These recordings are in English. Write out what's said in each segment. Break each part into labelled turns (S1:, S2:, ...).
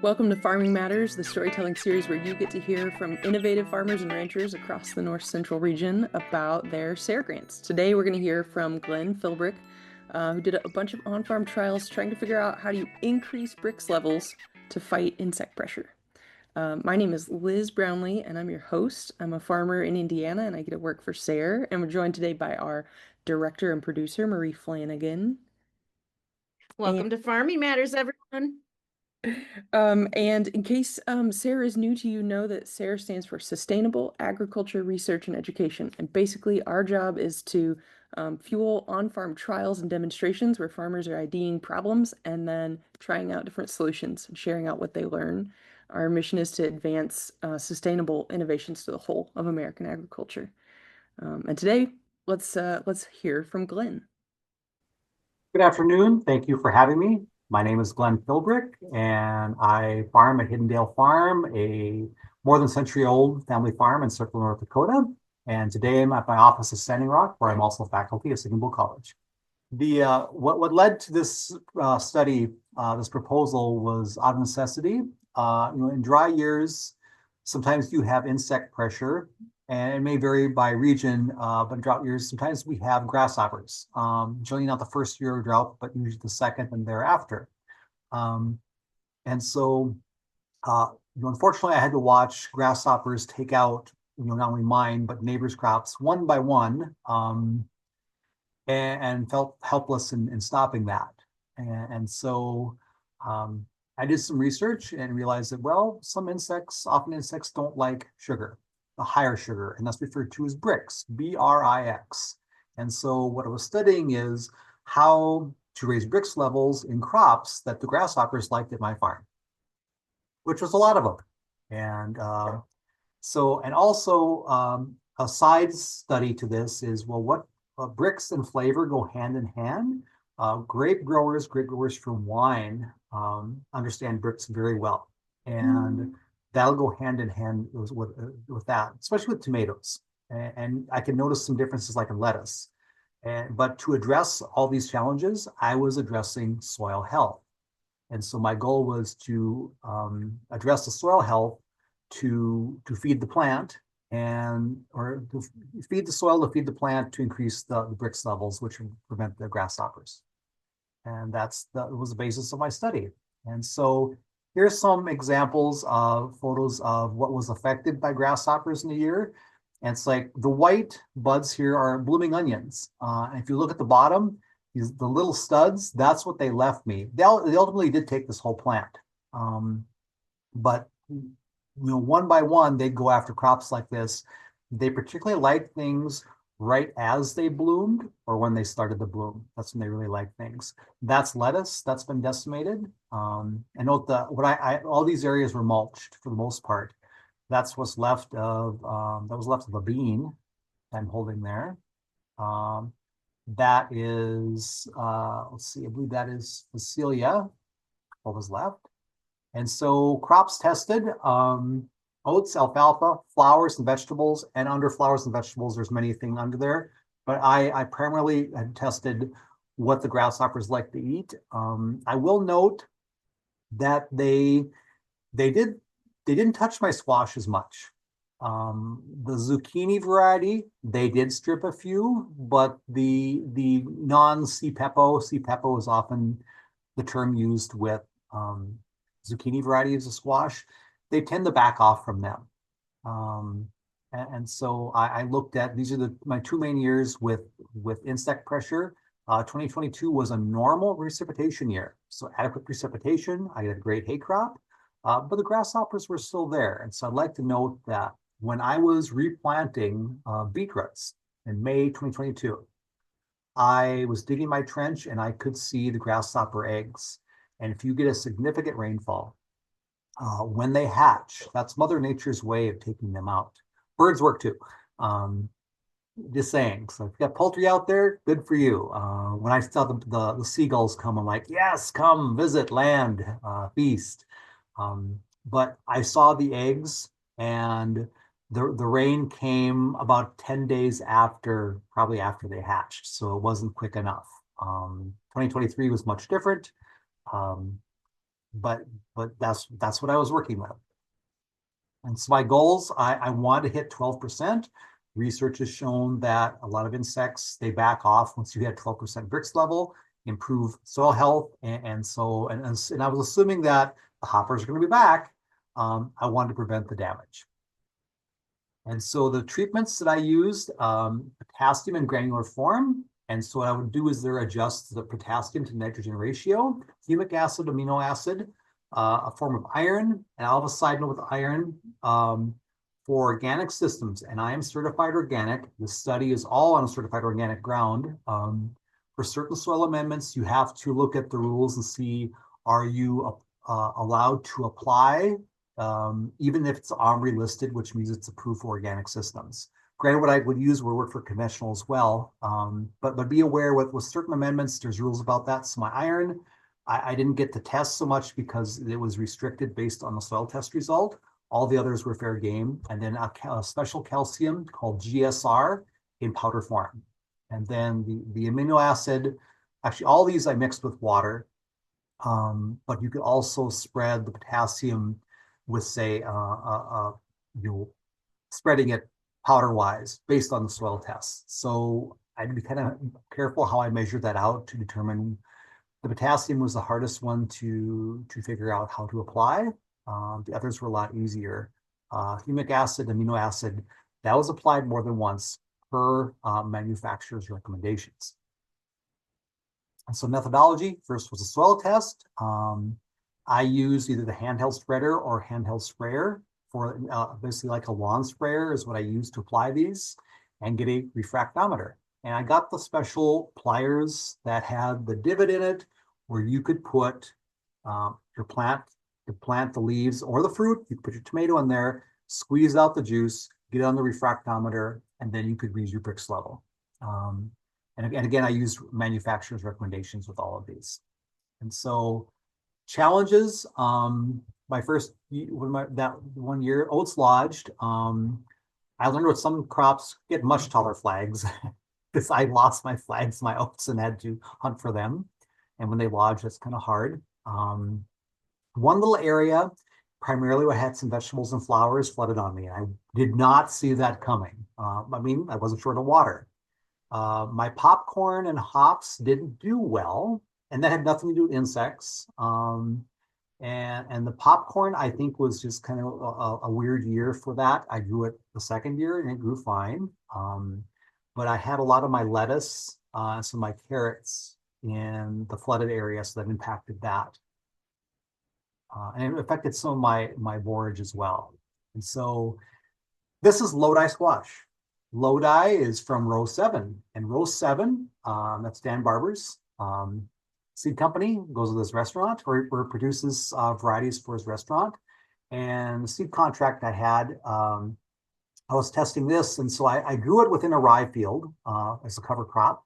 S1: Welcome to Farming Matters, the storytelling series where you get to hear from innovative farmers and ranchers across the North Central region about their SARE grants. Today we're going to hear from Glen Philbrick, who did a bunch of on-farm trials trying to figure out how do you increase Brix levels to fight insect pressure. My name is Liz Brownlee, and I'm your host. I'm a farmer in Indiana, and I get to work for SARE. And we're joined today by our director and producer, Marie Flanagan.
S2: Welcome to Farming Matters, everyone.
S1: And in case SARE is new to you, know that SARE stands for Sustainable Agriculture Research and Education. And basically, our job is to fuel on-farm trials and demonstrations where farmers are IDing problems and then trying out different solutions and sharing out what they learn. Our mission is to advance sustainable innovations to the whole of American agriculture. And today, let's hear from Glen.
S3: Good afternoon. Thank you for having me. My name is Glen Philbrick, and I farm at Hiddendale Farm, a more than century-old family farm in Circle, North Dakota. And today I'm at my office at Standing Rock, where I'm also faculty at Sitting Bull College. What led to this study, this proposal, was out of necessity. In dry years, sometimes you have insect pressure, and it may vary by region, but in drought years, sometimes we have grasshoppers. Generally not the first year of drought, but usually the second and thereafter. And so, unfortunately, I had to watch grasshoppers take out, not only mine, but neighbors' crops one by one, and felt helpless in stopping that. And so I did some research and realized that, well, often insects don't like sugar, the higher sugar, and that's referred to as Brix, B-R-I-X. And so what I was studying is how to raise Brix levels in crops that the grasshoppers liked at my farm, which was a lot of them. And also a side study to this is, well, what Brix and flavor go hand in hand. Grape growers for wine understand Brix very well. And that'll go hand in hand with that, especially with tomatoes. And I can notice some differences like in lettuce. But to address all these challenges, I was addressing soil health. And so my goal was to address the soil health to feed the plant or to feed the soil to feed the plant to increase the Brix levels, which would prevent the grasshoppers. And that was the basis of my study. And so here's some examples of photos of what was affected by grasshoppers in a year. And it's like the white buds here are blooming onions. And if you look at the bottom, the little studs, that's what they left me. They ultimately did take this whole plant. But one by one, they'd go after crops like this. They particularly like things right as they bloomed or when they started to bloom. That's when they really like things. That's lettuce that's been decimated. And note that all these areas were mulched for the most part. That's what's left of a bean I'm holding there. That is let's see, I believe that is Phacelia, what was left. And so crops tested, oats, alfalfa, flowers and vegetables, and under flowers and vegetables, there's many things under there. But I primarily had tested what the grasshoppers like to eat. I will note that they didn't touch my squash as much. The zucchini variety, they did strip a few, but the non-C-Pepo is often the term used with zucchini varieties of squash, they tend to back off from them. And so I looked at, these are my two main years with insect pressure. 2022 was a normal precipitation year. So adequate precipitation, I had a great hay crop, but the grasshoppers were still there. And so I'd like to note that when I was replanting beetroots in May 2022, I was digging my trench and I could see the grasshopper eggs. And if you get a significant rainfall, when they hatch, that's Mother Nature's way of taking them out. Birds work too. Just saying. So if you got poultry out there, good for you. When I saw the seagulls come, I'm like, yes, come visit, land, feast. But I saw the eggs, and the rain came about 10 days probably after they hatched. So it wasn't quick enough. 2023 was much different. but that's what I was working with. And so my goals, I wanted to hit 12%. Research has shown that a lot of insects, they back off once you hit 12% Brix level, improve soil health. And I was assuming that the hoppers are going to be back. I wanted to prevent the damage. And so the treatments that I used, potassium in granular form. And so what I would do is there adjust the potassium to nitrogen ratio, humic acid, amino acid, a form of iron. And I'll have a side note with iron for organic systems. And I am certified organic. The study is all on a certified organic ground. For certain soil amendments, you have to look at the rules and see, are you allowed to apply even if it's OMRI listed, which means it's approved for organic systems. Granted, what I would use would work for conventional as well, but be aware with certain amendments, there's rules about that. So my iron, I didn't get to test so much because it was restricted based on the soil test result. All the others were fair game. And then a special calcium called GSR in powder form. And then the amino acid, actually all these I mixed with water, but you could also spread the potassium with, say, spreading it powder-wise based on the soil tests. So I'd be kind of careful how I measured that out to determine. The potassium was the hardest one to figure out how to apply. The others were a lot easier. Humic acid, amino acid, that was applied more than once per manufacturer's recommendations. And so methodology, first was a soil test. I used either the handheld spreader or handheld sprayer for basically like a lawn sprayer is what I used to apply these, and get a refractometer. And I got the special pliers that had the divot in it where you could put your plant, the leaves or the fruit, you put your tomato in there, squeeze out the juice, get it on the refractometer, and then you could read your Brix level. And again, I used manufacturer's recommendations with all of these. And so challenges, my first, that 1 year, oats lodged. I learned with some crops get much taller flags because I lost my flags, my oats, and had to hunt for them. And when they lodge, that's kind of hard. One little area, primarily I had some vegetables and flowers flooded on me. I did not see that coming. I mean, I wasn't short of water. My popcorn and hops didn't do well, and that had nothing to do with insects. And the popcorn, I think, was just kind of a weird year for that. I grew it the second year and it grew fine. But I had a lot of my lettuce, some of my carrots in the flooded area, so that impacted that. And it affected some of my borage as well. And so this is Lodi squash. Lodi is from row 7, and row 7, that's Dan Barber's seed company, goes to this restaurant or produces varieties for his restaurant. And the seed contract I had, I was testing this, and so I grew it within a rye field as a cover crop,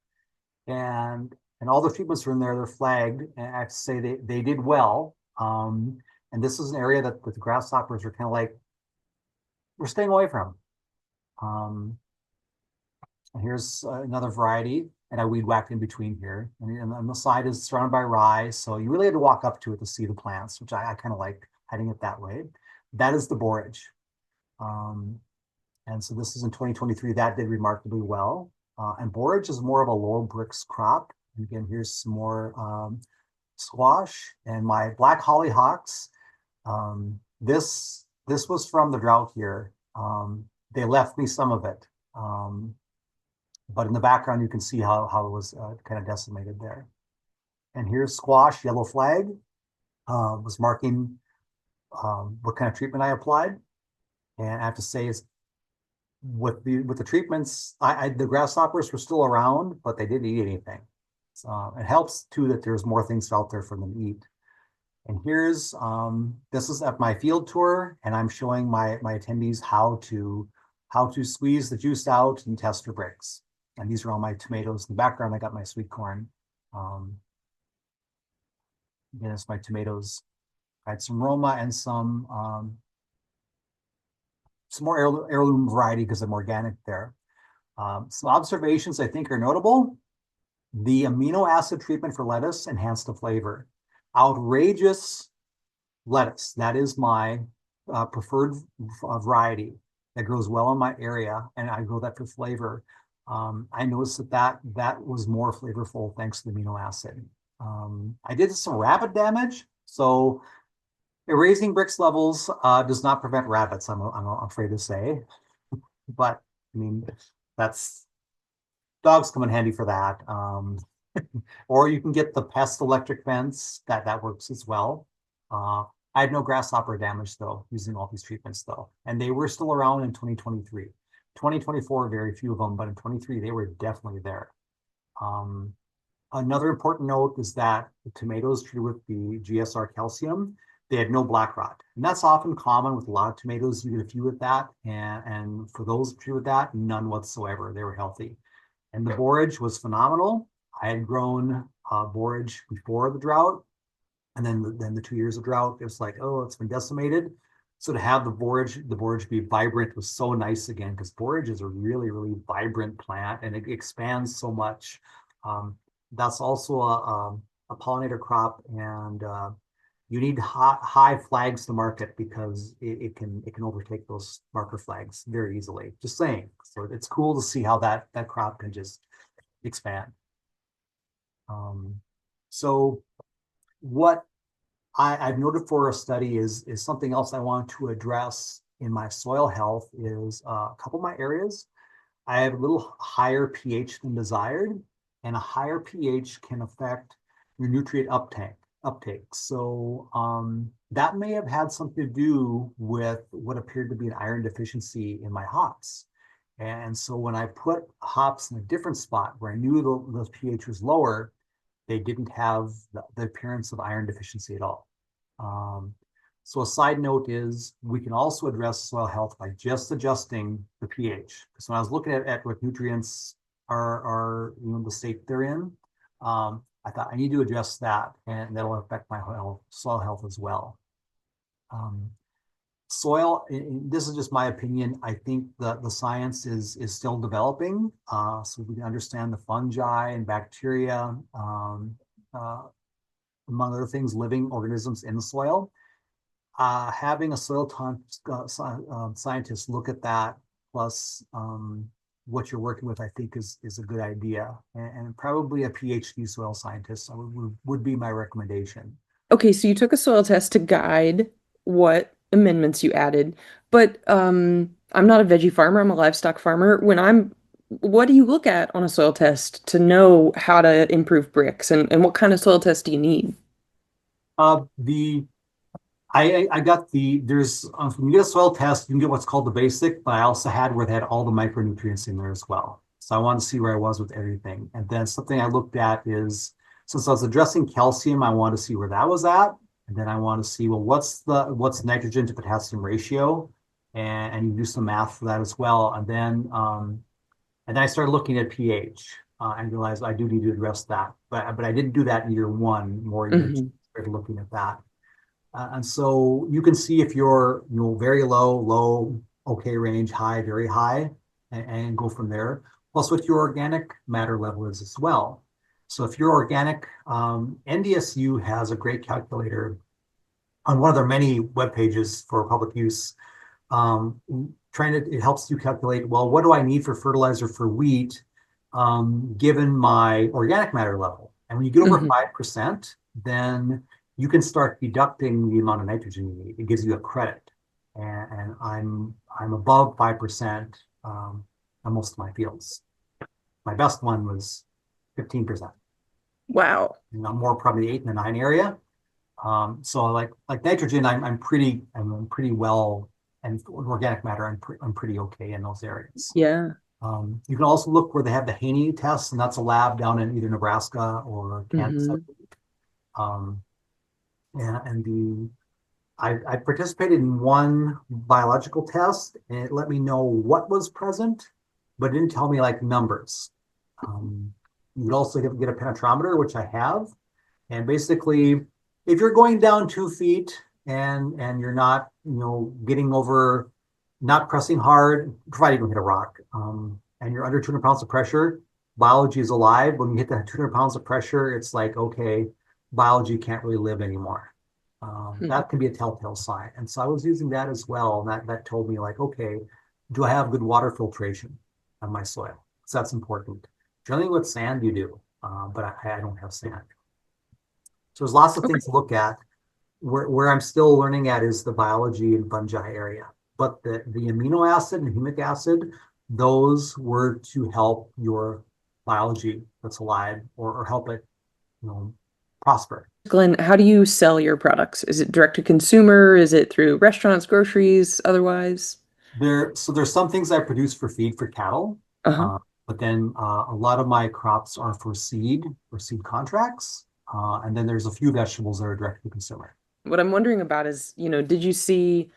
S3: and all the treatments are in there. They're flagged, and I have to say they did well. And this is an area that the grasshoppers are kind of like, we're staying away from. Here's another variety, and I weed whacked in between here. And on the side is surrounded by rye, so you really had to walk up to it to see the plants, which I kind of like hiding it that way. That is the borage. And so this is in 2023. That did remarkably well. And borage is more of a low Brix crop. And again, here's some more squash and my black hollyhocks. This was from the drought here. They left me some of it. But in the background, you can see how it was kind of decimated there. And here's squash, yellow flag, was marking what kind of treatment I applied. And I have to say, is with the treatments, the grasshoppers were still around, but they didn't eat anything. So it helps too that there's more things out there for them to eat. And here's this is at my field tour, and I'm showing my attendees how to squeeze the juice out and test for Brix. And these are all my tomatoes. In the background, I got my sweet corn. Again, it's my tomatoes. I had some Roma and some more heirloom variety because I'm organic there. Some observations I think are notable. The amino acid treatment for lettuce enhanced the flavor. Outrageous lettuce. That is my preferred variety that grows well in my area, and I grow that for flavor. I noticed that was more flavorful thanks to the amino acid. I did some rabbit damage, so erasing Brix levels does not prevent rabbits, I'm afraid to say. But I mean, that's dogs come in handy for that. Or you can get the pest electric fence that works as well. I had no grasshopper damage though, using all these treatments though, and they were still around in 2023. 2024, very few of them, but in 23, they were definitely there. Another important note is that the tomatoes treated with the GSR calcium, they had no black rot. And that's often common with a lot of tomatoes. You get a few with that. And for those treated with that, none whatsoever. They were healthy. And the borage was phenomenal. I had grown borage before the drought. And then the 2 years of drought, it was like, oh, it's been decimated. So to have the borage be vibrant was so nice again, because borage is a really, really vibrant plant and it expands so much. That's also a pollinator crop, and you need high flags to market because it can overtake those marker flags very easily. Just saying. So it's cool to see how that crop can just expand. So what I've noted for a study is something else I want to address in my soil health is a couple of my areas. I have a little higher pH than desired, and a higher pH can affect your nutrient uptake. So that may have had something to do with what appeared to be an iron deficiency in my hops. And so when I put hops in a different spot where I knew the pH was lower, they didn't have the appearance of iron deficiency at all. So a side note is we can also address soil health by just adjusting the pH. Because when I was looking at what nutrients are the state they're in, I thought I need to adjust that, and that'll affect my soil health as well. Soil, this is just my opinion. I think the science is still developing, so we can understand the fungi and bacteria, among other things, living organisms in the soil. Having a soil scientist look at that, plus what you're working with, I think is a good idea, and probably a PhD soil scientist would be my recommendation.
S1: Okay, so you took a soil test to guide what amendments you added, but I'm not a veggie farmer, I'm a livestock farmer. What do you look at on a soil test to know how to improve Brix, and what kind of soil test do you need?
S3: I got there's when you get a soil test, you can get what's called the basic, but I also had where they had all the micronutrients in there as well. So I wanted to see where I was with everything. And then something I looked at is, since I was addressing calcium, I wanted to see where that was at. And then I want to see, well, what's the nitrogen to potassium ratio? And you do some math for that as well. And then I started looking at pH and realized I do need to address that. But I didn't do that in year one, more year two, started looking at that. And so you can see if you're very low, okay range, high, very high, and go from there. Plus what your organic matter level is as well. So if you're organic, NDSU has a great calculator on one of their many web pages for public use. It helps you calculate, well, what do I need for fertilizer for wheat, given my organic matter level? And when you get over 5%, then you can start deducting the amount of nitrogen you need. It gives you a credit. And I'm above 5% on most of my fields. My best one was 15%.
S1: Wow.
S3: And I'm more probably the 8 and the 9 area. So like nitrogen, I'm pretty well, and organic matter, I'm pretty okay in those areas.
S1: Yeah.
S3: You can also look where they have the Haney test, and that's a lab down in either Nebraska or Kansas. I participated in one biological test, and it let me know what was present, but it didn't tell me like numbers. You would also get a penetrometer, which I have, and basically, if you're going down 2 feet and you're not getting over, not pressing hard, provided you don't hit a rock, and you're under 200 pounds of pressure, biology is alive. When you hit that 200 pounds of pressure, it's like, okay, biology can't really live anymore. That can be a telltale sign. And so I was using that as well. And that told me like, okay, do I have good water filtration on my soil? So that's important. Generally with sand you do, but I don't have sand. So there's lots of things to look at. Where I'm still learning at is the biology and fungi area. But the amino acid and humic acid, those were to help your biology that's alive or help it, prosper.
S1: Glenn, how do you sell your products? Is it direct to consumer? Is it through restaurants, groceries, otherwise?
S3: So there's some things I produce for feed for cattle,
S1: Uh-huh.
S3: but then a lot of my crops are for seed contracts. And then there's a few vegetables that are direct to consumer.
S1: What I'm wondering about is, did you see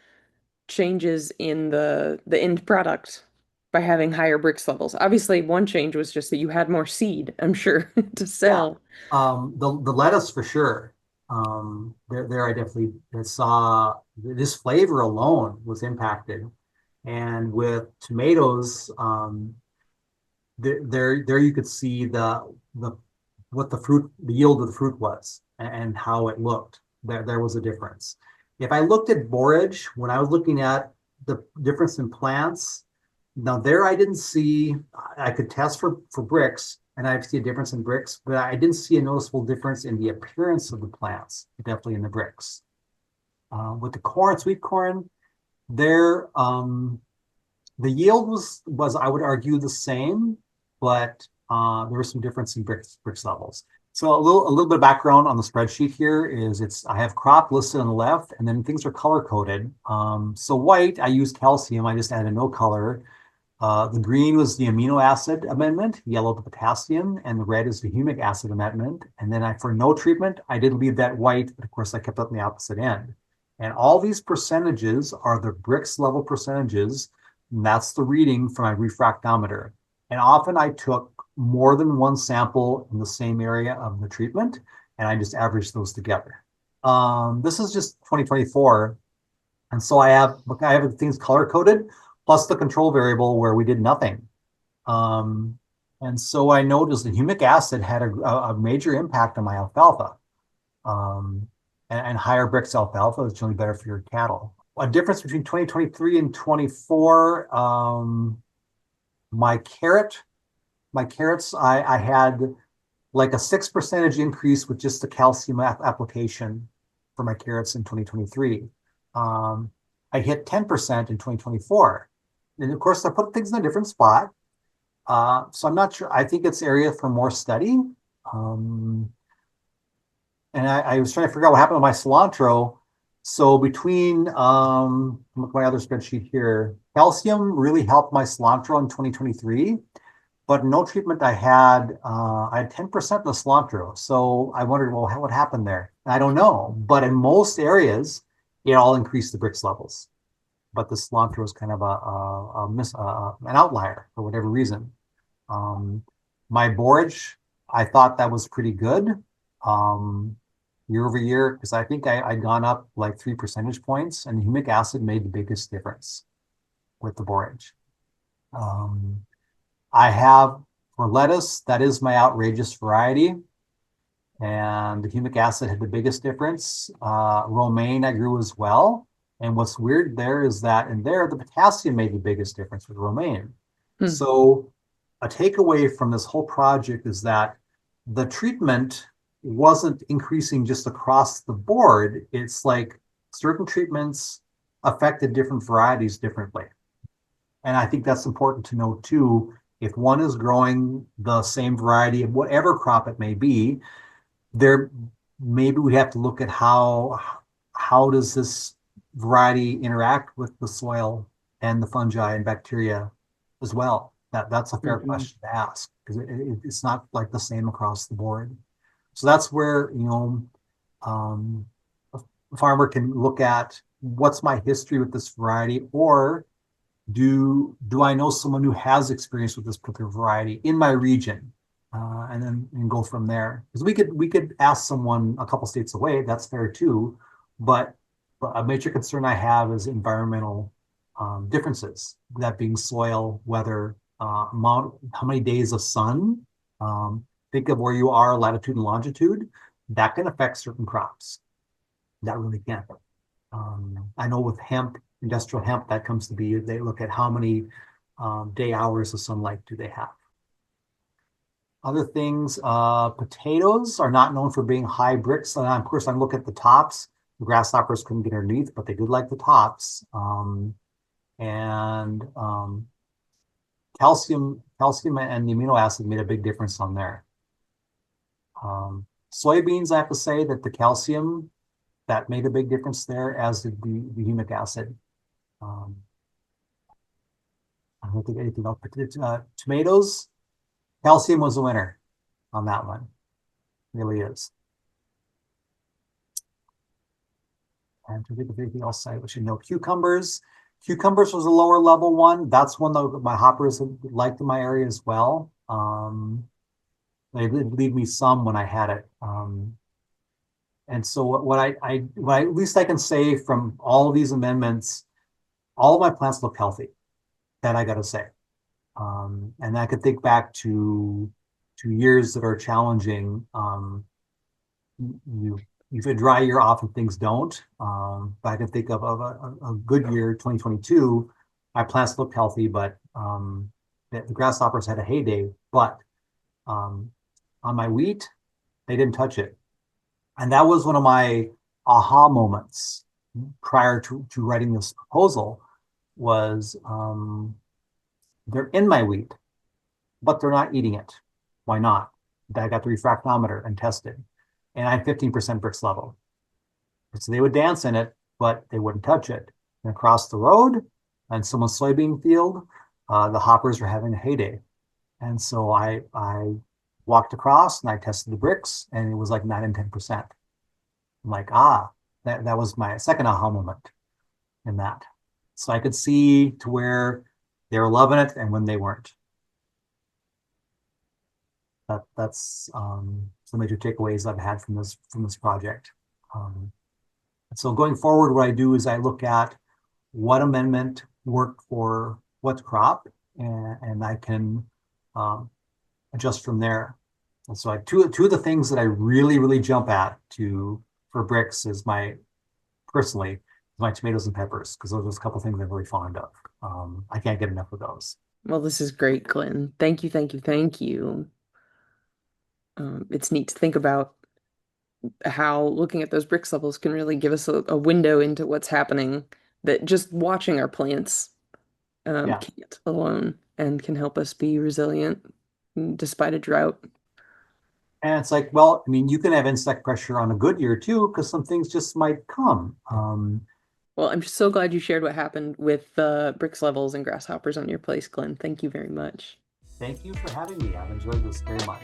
S1: changes in the end product by having higher Brix levels? Obviously, one change was just that you had more seed, I'm sure, to
S3: Yeah.
S1: sell.
S3: The lettuce for sure. There I definitely saw this flavor alone was impacted. And with tomatoes, there you could see the what the yield of the fruit was and how it looked. There was a difference. If I looked at borage, when I was looking at the difference in plants, now there I didn't see, I could test for Brix and I see a difference in Brix, but I didn't see a noticeable difference in the appearance of the plants, definitely in the Brix. With the corn, sweet corn, there the yield was I would argue the same, but there was some difference in Brix levels. So a little bit of background on the spreadsheet here is I have crop listed on the left, and then things are color coded. So white, I use calcium. I just added no color. The green was the amino acid amendment, yellow the potassium, and the red is the humic acid amendment. And then for no treatment, I did leave that white, but of course I kept it on the opposite end. And all these percentages are the Brix level percentages. And that's the reading from my refractometer. And often I took more than one sample in the same area of the treatment, and I just averaged those together. This is just 2024. And so I have things color coded plus the control variable where we did nothing. And so I noticed the humic acid had a major impact on my alfalfa. And higher Brix alfalfa is generally better for your cattle. A difference between 2023 and 24, my carrots, I had like a 6% increase with just the calcium application for my carrots in 2023. I hit 10% in 2024. And of course, I put things in a different spot. So I'm not sure. I think it's area for more study. And I was trying to figure out what happened to my cilantro. So between my other spreadsheet here, calcium really helped my cilantro in 2023, but no treatment I had 10% of the cilantro. So I wondered, well, what happened there? I don't know, but in most areas, it all increased the Brix levels. But the cilantro is kind of an outlier for whatever reason. My borage, I thought that was pretty good. Year over year, because I think I'd gone up like 3 percentage points, and the humic acid made the biggest difference with the borage. I have for lettuce, that is my outrageous variety, and the humic acid had the biggest difference. Romaine I grew as well, and what's weird there is that in there the potassium made the biggest difference with romaine. So a takeaway from this whole project is that the treatment wasn't increasing just across the board. It's like certain treatments affected different varieties differently. And I think that's important to know too. If one is growing the same variety of whatever crop it may be, maybe we have to look at how does this variety interact with the soil and the fungi and bacteria as well. That's a fair question to ask, because it's not like the same across the board. So that's where, a farmer can look at what's my history with this variety, or do I know someone who has experience with this particular variety in my region, and go from there. Because we could ask someone a couple states away. That's fair too, but a major concern I have is environmental differences. That being soil, weather, how many days of sun. Think of where you are, latitude and longitude. That can affect certain crops. that really can't. I know with hemp, industrial hemp, that comes to be, they look at how many day hours of sunlight do they have. Other things, potatoes are not known for being high Brix. And of course, I look at the tops. The grasshoppers couldn't get underneath, but they did like the tops. Calcium and the amino acid made a big difference on there. Soybeans, I have to say that the calcium, that made a big difference there, as did the humic acid. I don't think anything else. Tomatoes, calcium was the winner on that one. Really is. And to think of anything else, I should know. Cucumbers. Cucumbers was a lower level one. That's one that my hoppers liked in my area as well. They did leave me some when I had it. And so what I at least I can say from all of these amendments, all of my plants look healthy. That I got to say. And I could think back to years that are challenging. You've a dry year, often things don't. But I can think of a good year, 2022. My plants looked healthy, but the grasshoppers had a heyday. But on my wheat, they didn't touch it. And that was one of my aha moments prior to writing this proposal was they're in my wheat, but they're not eating it. Why not? I got the refractometer and tested, and I had 15% Brix level. So they would dance in it, but they wouldn't touch it. And across the road, on someone's soybean field, the hoppers were having a heyday. And so I walked across and I tested the Brix, and it was like 9 and 10%. I'm like, that was my second aha moment in that. So I could see to where they were loving it and when they weren't. That's some major takeaways I've had from this project. So going forward, what I do is I look at what amendment worked for what crop, and I can adjust from there. And so two of the things that I really jump at for Brix is my tomatoes and peppers, because those are a couple of things I'm really fond of. I can't get enough of those.
S1: Well, this is great, Glenn. Thank you, thank you, thank you. It's neat to think about how looking at those Brix levels can really give us a window into what's happening that just watching our plants can't alone, and can help us be resilient despite a drought.
S3: And it's like, well, I mean, you can have insect pressure on a good year too, because some things just might come.
S1: Well, I'm so glad you shared what happened with the Brix levels and grasshoppers on your place, Glenn. Thank you very much.
S3: Thank you for having me. I've enjoyed this very much.